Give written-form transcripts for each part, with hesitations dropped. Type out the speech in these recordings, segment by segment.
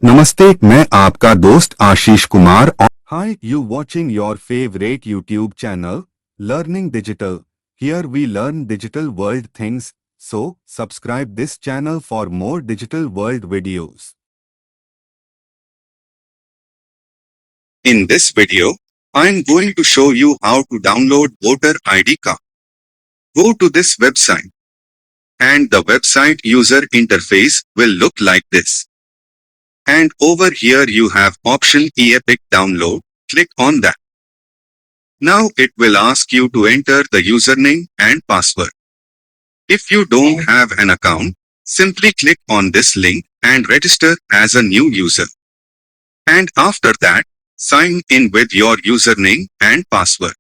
नमस्ते, मैं आपका दोस्त आशीष कुमार और Hi, you watching your favorite YouTube channel, Learning Digital. Here we learn digital world things. So, subscribe this channel for more digital world videos. In this video, I am going to show you how to download voter ID card. Go to this website. And the website user interface will look like this. And over here you have option ePIC download. Click on that. Now it will ask you to enter the username and password. If you don't have an account, simply click on this link and register as a new user. And after that, sign in with your username and password.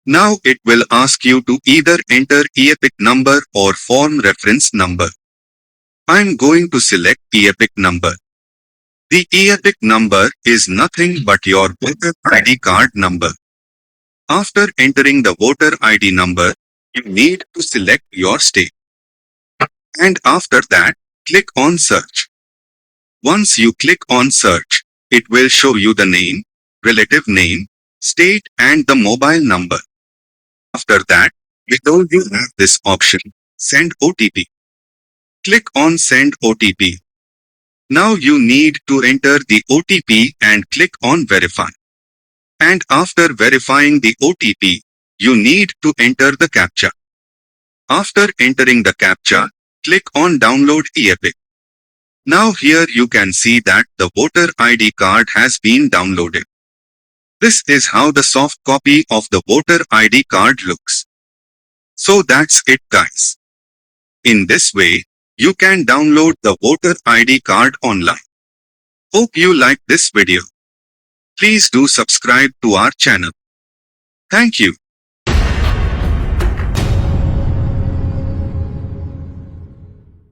Now it will ask you to either enter ePIC number or form reference number. I'm going to select ePIC number. The ePIC number is nothing but your voter ID card number. After entering the voter ID number, you need to select your state. And after that, click on search. Once you click on search, it will show you the name, relative name, state and the mobile number. After that, below you have this option, send OTP. Click on send OTP. Now you need to enter the OTP and click on verify. And after verifying the OTP, you need to enter the CAPTCHA. After entering the CAPTCHA, click on download ePIC. Now here you can see that the voter ID card has been downloaded. This is how the soft copy of the voter ID card looks. So that's it guys. In this way, you can download the voter ID card online. Hope you liked this video. Please do subscribe to our channel. Thank you.